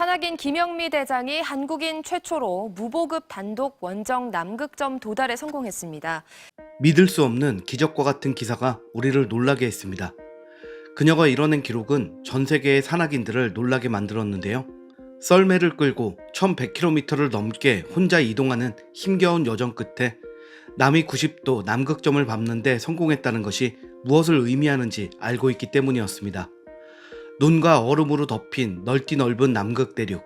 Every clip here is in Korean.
산악인 김영미 대장이 한국인 최초로 무보급 단독 원정 남극점 도달에 성공했습니다. 믿을 수 없는 기적과 같은 기사가 우리를 놀라게 했습니다. 그녀가 이뤄낸 기록은 전 세계의 산악인들을 놀라게 만들었는데요. 썰매를 끌고 1100km를 넘게 혼자 이동하는 힘겨운 여정 끝에 남이 90도 남극점을 밟는 데 성공했다는 것이 무엇을 의미하는지 알고 있기 때문이었습니다. 눈과 얼음으로 덮인 넓디 넓은 남극 대륙.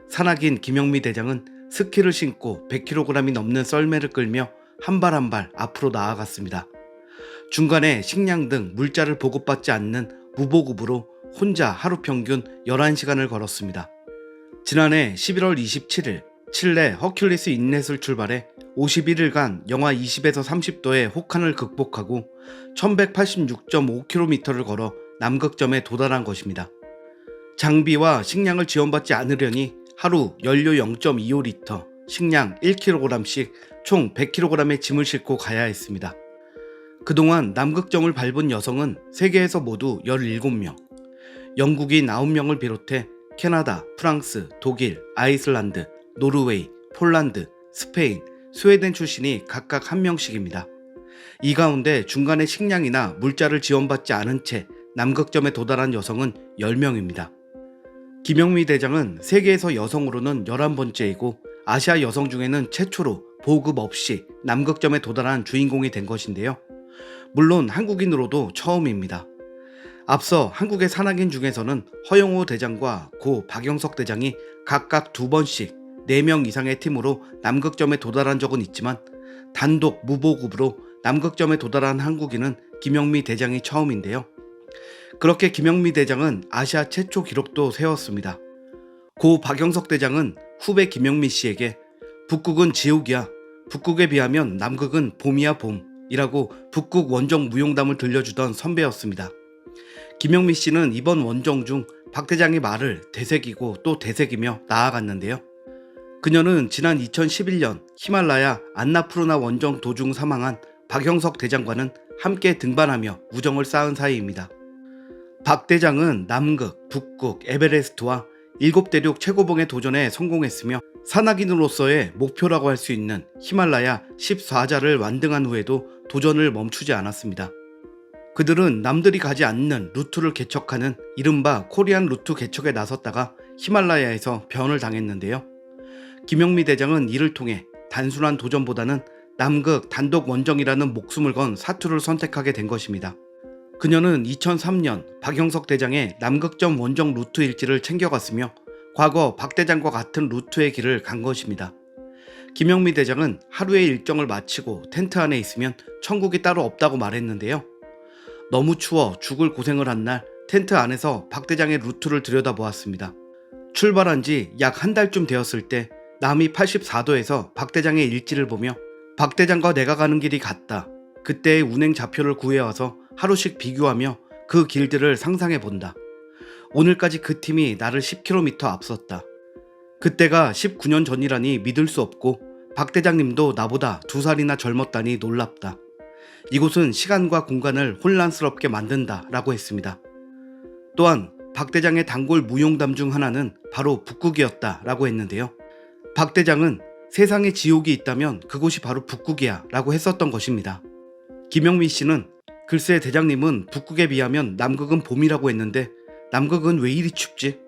산악인 김영미 대장은 스키를 신고 100kg이 넘는 썰매를 끌며 한 발 한 발 앞으로 나아갔습니다. 중간에 식량 등 물자를 보급받지 않는 무보급으로 혼자 하루 평균 11시간을 걸었습니다. 지난해 11월 27일 칠레 허큘리스 인렛을 출발해 51일간 영하 20에서 30도의 혹한을 극복하고 1186.5km를 걸어 남극점에 도달한 것입니다. 장비와 식량을 지원받지 않으려니 하루 연료 0.25리터, 식량 1kg씩 총 100kg의 짐을 싣고 가야 했습니다. 그동안 남극점을 밟은 여성은 세계에서 모두 17명, 영국인 9명을 비롯해 캐나다, 프랑스, 독일, 아이슬란드, 노르웨이, 폴란드, 스페인, 스웨덴 출신이 각각 1명씩입니다. 이 가운데 중간에 식량이나 물자를 지원받지 않은 채 남극점에 도달한 여성은 10명입니다. 김영미 대장은 세계에서 여성으로는 11번째이고 아시아 여성 중에는 최초로 보급 없이 남극점에 도달한 주인공이 된 것인데요. 물론 한국인으로도 처음입니다. 앞서 한국의 산악인 중에서는 허영호 대장과 고 박영석 대장이 각각 2번씩 4명 이상의 팀으로 남극점에 도달한 적은 있지만 단독 무보급으로 남극점에 도달한 한국인은 김영미 대장이 처음인데요. 그렇게 김영미 대장은 아시아 최초 기록도 세웠습니다. 고 박영석 대장은 후배 김영미 씨에게 북극은 지옥이야. 북극에 비하면 남극은 봄이야 봄이라고 북극 원정 무용담을 들려주던 선배였습니다. 김영미 씨는 이번 원정 중 박 대장의 말을 되새기고 또 되새기며 나아갔는데요. 그녀는 지난 2011년 히말라야 안나푸르나 원정 도중 사망한 박영석 대장과는 함께 등반하며 우정을 쌓은 사이입니다. 박 대장은 남극, 북극, 에베레스트와 7대륙 최고봉에 도전에 성공했으며 산악인으로서의 목표라고 할 수 있는 히말라야 14자를 완등한 후에도 도전을 멈추지 않았습니다. 그들은 남들이 가지 않는 루트를 개척하는 이른바 코리안 루트 개척에 나섰다가 히말라야에서 변을 당했는데요. 김영미 대장은 이를 통해 단순한 도전보다는 남극 단독 원정이라는 목숨을 건 사투를 선택하게 된 것입니다. 그녀는 2003년 박영석 대장의 남극점 원정 루트 일지를 챙겨갔으며 과거 박 대장과 같은 루트의 길을 간 것입니다. 김영미 대장은 하루의 일정을 마치고 텐트 안에 있으면 천국이 따로 없다고 말했는데요. 너무 추워 죽을 고생을 한 날 텐트 안에서 박 대장의 루트를 들여다보았습니다. 출발한 지 약 한 달쯤 되었을 때 남이 84도에서 박 대장의 일지를 보며 박 대장과 내가 가는 길이 같다. 그때의 운행 좌표를 구해와서 하루씩 비교하며 그 길들을 상상해 본다. 오늘까지 그 팀이 나를 10km 앞섰다. 그때가 19년 전이라니 믿을 수 없고 박 대장님도 나보다 2살이나 젊었다니 놀랍다. 이곳은 시간과 공간을 혼란스럽게 만든다 라고 했습니다. 또한 박 대장의 단골 무용담 중 하나는 바로 북극이었다 라고 했는데요. 박 대장은 세상에 지옥이 있다면 그곳이 바로 북극이야 라고 했었던 것입니다. 김영미 씨는 글쎄 대장님은 북극에 비하면 남극은 봄이라고 했는데 남극은 왜 이리 춥지?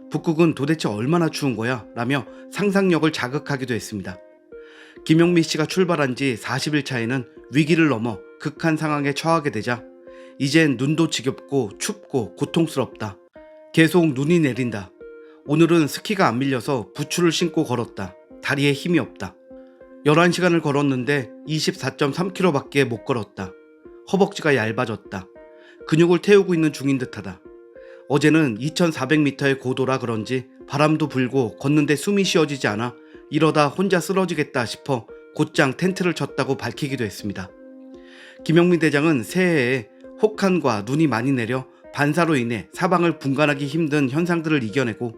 북극은 도대체 얼마나 추운 거야? 라며 상상력을 자극하기도 했습니다. 김영미 씨가 출발한 지 40일 차에는 위기를 넘어 극한 상황에 처하게 되자 이젠 눈도 지겹고 춥고 고통스럽다. 계속 눈이 내린다. 오늘은 스키가 안 밀려서 부츠를 신고 걸었다. 다리에 힘이 없다. 11시간을 걸었는데 24.3km밖에 못 걸었다. 허벅지가 얇아졌다. 근육을 태우고 있는 중인 듯하다. 어제는 2400m의 고도라 그런지 바람도 불고 걷는데 숨이 쉬어지지 않아 이러다 혼자 쓰러지겠다 싶어 곧장 텐트를 쳤다고 밝히기도 했습니다. 김영미 대장은 새해에 혹한과 눈이 많이 내려 반사로 인해 사방을 분간하기 힘든 현상들을 이겨내고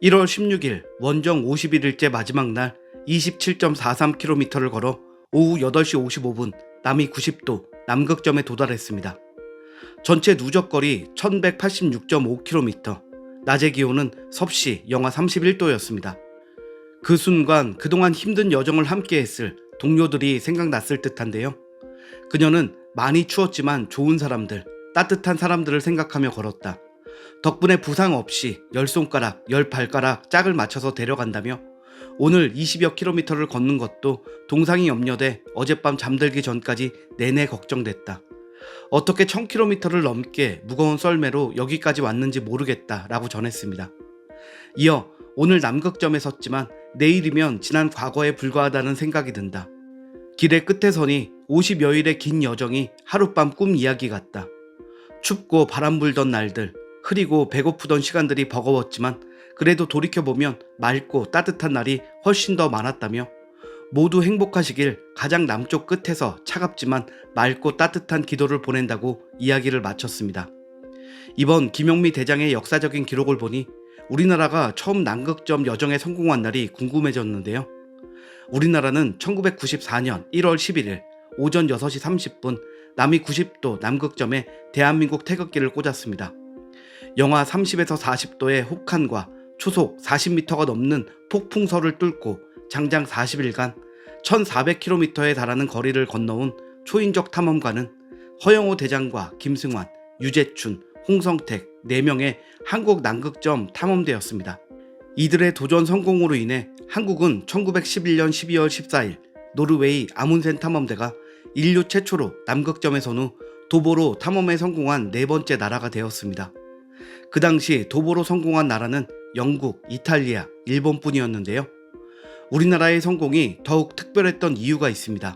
1월 16일 원정 51일째 마지막 날 27.43km를 걸어 오후 8시 55분 남이 90도 남극점에 도달했습니다. 전체 누적거리 1186.5km, 낮의 기온은 섭씨 영하 31도였습니다. 그 순간 그동안 힘든 여정을 함께했을 동료들이 생각났을 듯한데요. 그녀는 많이 추웠지만 좋은 사람들, 따뜻한 사람들을 생각하며 걸었다. 덕분에 부상 없이 10손가락, 10발가락 짝을 맞춰서 데려간다며 오늘 20여 킬로미터를 걷는 것도 동상이 염려돼 어젯밤 잠들기 전까지 내내 걱정됐다. 어떻게 1000km를 넘게 무거운 썰매로 여기까지 왔는지 모르겠다 라고 전했습니다. 이어 오늘 남극점에 섰지만 내일이면 지난 과거에 불과하다는 생각이 든다. 길의 끝에 서니 50여일의 긴 여정이 하룻밤 꿈 이야기 같다. 춥고 바람 불던 날들, 흐리고 배고프던 시간들이 버거웠지만 그래도 돌이켜보면 맑고 따뜻한 날이 훨씬 더 많았다며 모두 행복하시길 가장 남쪽 끝에서 차갑지만 맑고 따뜻한 기도를 보낸다고 이야기를 마쳤습니다. 이번 김용미 대장의 역사적인 기록을 보니 우리나라가 처음 남극점 여정에 성공한 날이 궁금해졌는데요. 우리나라는 1994년 1월 11일 오전 6시 30분 남위 90도 남극점에 대한민국 태극기를 꽂았습니다. 영하 30에서 40도의 혹한과 초속 40m가 넘는 폭풍설을 뚫고 장장 40일간 1400km에 달하는 거리를 건너온 초인적 탐험가는 허영호 대장과 김승환, 유재춘, 홍성택 4명의 한국 남극점 탐험대였습니다. 이들의 도전 성공으로 인해 한국은 1911년 12월 14일 노르웨이 아문센 탐험대가 인류 최초로 남극점에 선 후 도보로 탐험에 성공한 4번째 나라가 되었습니다. 그 당시 도보로 성공한 나라는 영국, 이탈리아, 일본뿐이었는데요. 우리나라의 성공이 더욱 특별했던 이유가 있습니다.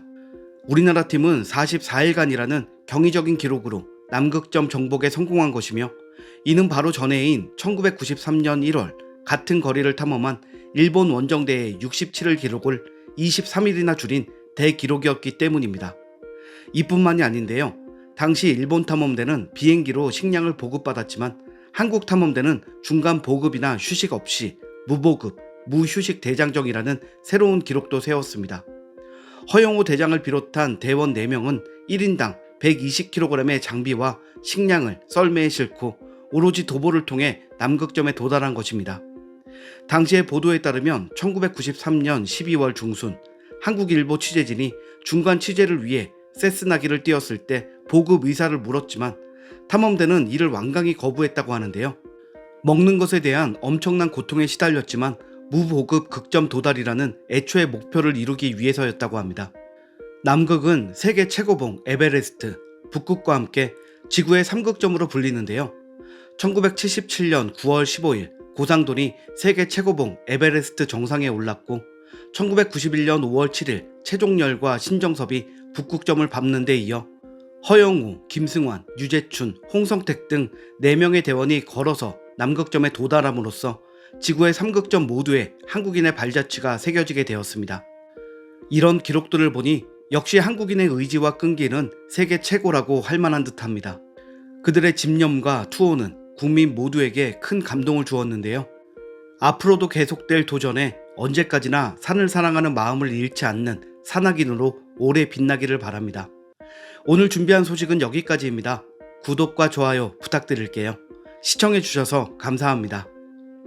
우리나라 팀은 44일간이라는 경이적인 기록으로 남극점 정복에 성공한 것이며 이는 바로 전해인 1993년 1월 같은 거리를 탐험한 일본 원정대의 67일 기록을 23일이나 줄인 대기록이었기 때문입니다. 이뿐만이 아닌데요. 당시 일본 탐험대는 비행기로 식량을 보급받았지만 한국 탐험대는 중간 보급이나 휴식 없이 무보급, 무휴식 대장정이라는 새로운 기록도 세웠습니다. 허영호 대장을 비롯한 대원 4명은 1인당 120kg의 장비와 식량을 썰매에 싣고 오로지 도보를 통해 남극점에 도달한 것입니다. 당시의 보도에 따르면 1993년 12월 중순 한국일보 취재진이 중간 취재를 위해 세스나기를 띄웠을 때 보급 의사를 물었지만 탐험대는 이를 완강히 거부했다고 하는데요. 먹는 것에 대한 엄청난 고통에 시달렸지만 무보급 극점 도달이라는 애초의 목표를 이루기 위해서였다고 합니다. 남극은 세계 최고봉 에베레스트, 북극과 함께 지구의 3극점으로 불리는데요. 1977년 9월 15일 고상돈이 세계 최고봉 에베레스트 정상에 올랐고 1991년 5월 7일 최종열과 신정섭이 북극점을 밟는 데 이어 허영우, 김승환, 유재춘, 홍성택 등 4명의 대원이 걸어서 남극점에 도달함으로써 지구의 3극점 모두에 한국인의 발자취가 새겨지게 되었습니다. 이런 기록들을 보니 역시 한국인의 의지와 끈기는 세계 최고라고 할 만한 듯합니다. 그들의 집념과 투혼은 국민 모두에게 큰 감동을 주었는데요. 앞으로도 계속될 도전에 언제까지나 산을 사랑하는 마음을 잃지 않는 산악인으로 오래 빛나기를 바랍니다. 오늘 준비한 소식은 여기까지입니다. 구독과 좋아요 부탁드릴게요. 시청해주셔서 감사합니다.